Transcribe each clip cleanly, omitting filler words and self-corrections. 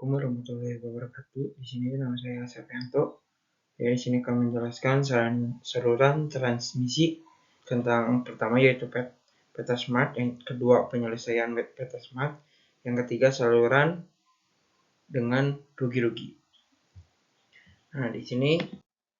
Assalamualaikum warahmatullahi wabarakatuh. Di sini nama saya Sepyanto. Di sini kami menjelaskan saluran transmisi tentang pertama yaitu peta smart, yang kedua penyelesaian peta smart, yang ketiga saluran dengan rugi-rugi. Nah, di sini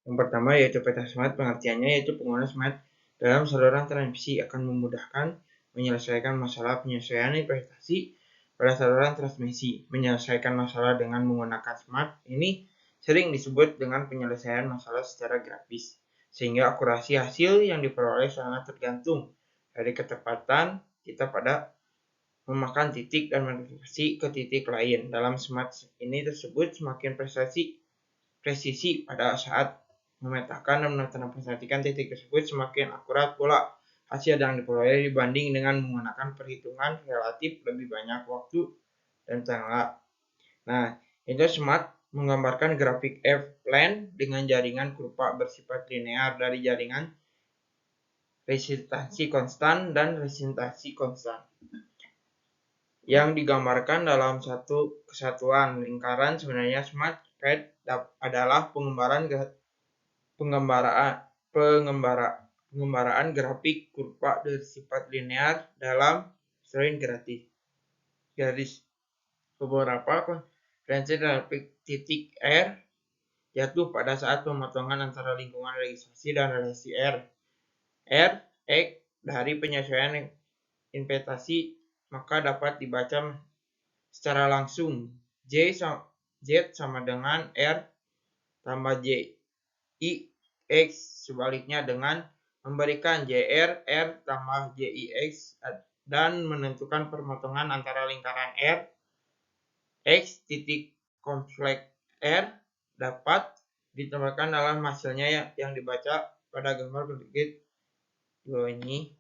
yang pertama yaitu peta smart, pengertiannya yaitu penggunaan smart dalam saluran transmisi akan memudahkan menyelesaikan masalah penyesuaian investasi pada saluran transmisi. Menyelesaikan masalah dengan menggunakan smart ini sering disebut dengan penyelesaian masalah secara grafis, sehingga akurasi hasil yang diperoleh sangat tergantung dari ketepatan kita pada memakan titik dan modifikasi ke titik lain. Dalam smart ini tersebut semakin presisi pada saat memetakan dan menarasikan titik tersebut, semakin akurat pula hasil yang diperoleh dibanding dengan menggunakan perhitungan relatif lebih banyak waktu dan tenaga. Nah, itu smart menggambarkan grafik F-plane dengan jaringan kurva bersifat linear dari jaringan resistansi konstan dan resistansi konstan yang digambarkan dalam satu kesatuan lingkaran. Sebenarnya smart pad adalah pengembaraan grafik kurva bersifat linear dalam strain garis. Beberapa referensi grafik titik R jatuh pada saat pemotongan antara lingkungan registrasi dan relasi R. X dari penyesuaian investasi maka dapat dibaca secara langsung. Z sama dengan R tambah JI X, sebaliknya dengan memberikan JR R tambah JIX dan menentukan pemotongan antara lingkaran R X titik kompleks R dapat ditambahkan dalam hasilnya yang dibaca pada gambar berikut ini.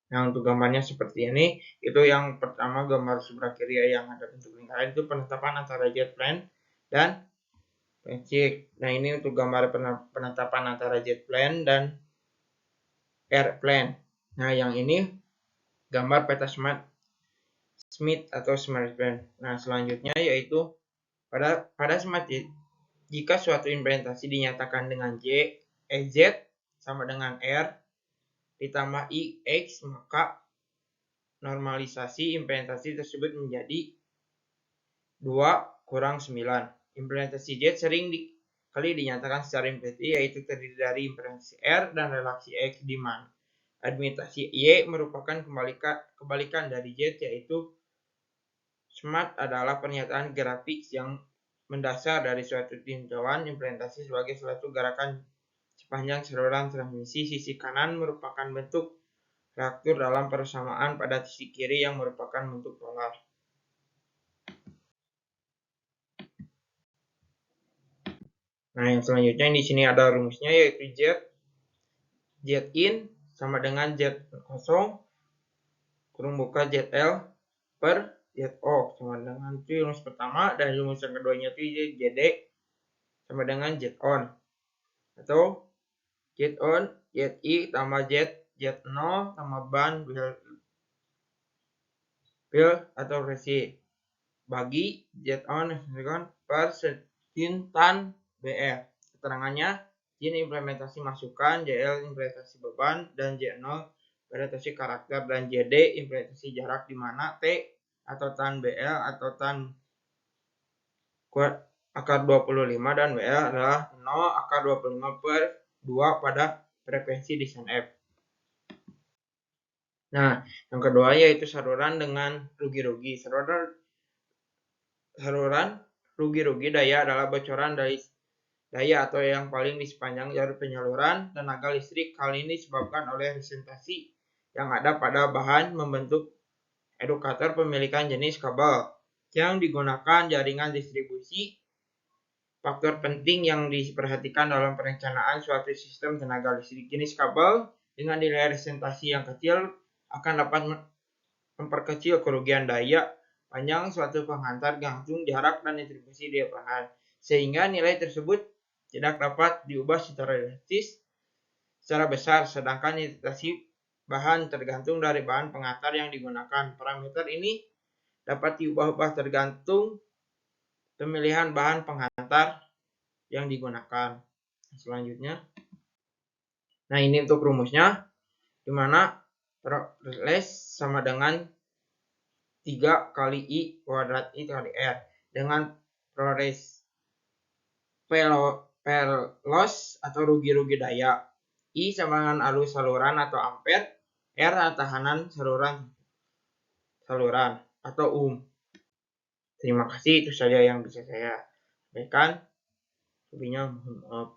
Nah, untuk gambarnya seperti ini, itu yang pertama gambar sebelah kiri yang ada bentuk lingkaran itu penetapan antara jet plane dan pencik. Nah, ini untuk gambar penetapan antara jet plane dan airplane. Nah, yang ini gambar peta Smith atau smart plane. Nah, selanjutnya yaitu pada smart jika suatu implementasi dinyatakan dengan Z sama dengan R ditambah IX, maka normalisasi implementasi tersebut menjadi 2 kurang 9. Implementasi Z sering kali dinyatakan secara implisit, yaitu terdiri dari implementasi R dan relasi X, di mana admitasi Y merupakan kebalikan dari Z, yaitu smart adalah pernyataan grafik yang mendasar dari suatu tinjauan implementasi sebagai suatu gerakan sepanjang saluran transmisi. Sisi kanan merupakan bentuk reaktur dalam persamaan pada sisi kiri yang merupakan bentuk polar. Nah, yang selanjutnya di sini ada rumusnya, yaitu Z in sama dengan Z0 kurung buka ZL per ZO sama dengan itu rumus pertama, dan rumus yang keduanya itu ZD sama dengan Z-on, atau Z-on ZI tambah Z0 tambah ban bil atau resi bagi Z-on per sin tan BR. Keterangannya, sin implementasi masukan, JL implementasi beban, dan J0 implementasi karakter, dan JD implementasi jarak, di mana T atau tan BL atau tan akar 25 dan BL adalah 0 akar 25 per 2 pada frekuensi di sin F. Nah, yang kedua yaitu saluran dengan rugi-rugi. Saluran rugi-rugi daya adalah bocoran dari daya atau yang paling di sepanjang jalur penyaluran tenaga listrik. Hal ini disebabkan oleh resistasi yang ada pada bahan membentuk edukator pemilikan jenis kabel yang digunakan jaringan distribusi. Faktor penting yang diperhatikan dalam perencanaan suatu sistem tenaga listrik, jenis kabel dengan nilai resistasi yang kecil akan dapat memperkecil kerugian daya panjang suatu penghantar gantung, jarak, dan distribusi di bahan, sehingga nilai tersebut tidak dapat diubah secara drastis secara besar, sedangkan intensasi bahan tergantung dari bahan pengantar yang digunakan. Parameter ini dapat diubah-ubah tergantung pemilihan bahan penghantar yang digunakan. Selanjutnya, nah ini untuk rumusnya, di mana les sama dengan 3 kali I kuadrat I kali R, dengan prores P loss atau rugi-rugi daya, I sama dengan arus saluran atau ampere, R tahanan saluran atau Terima kasih, itu saja yang bisa saya sampaikan. Lebihnya mohon maaf.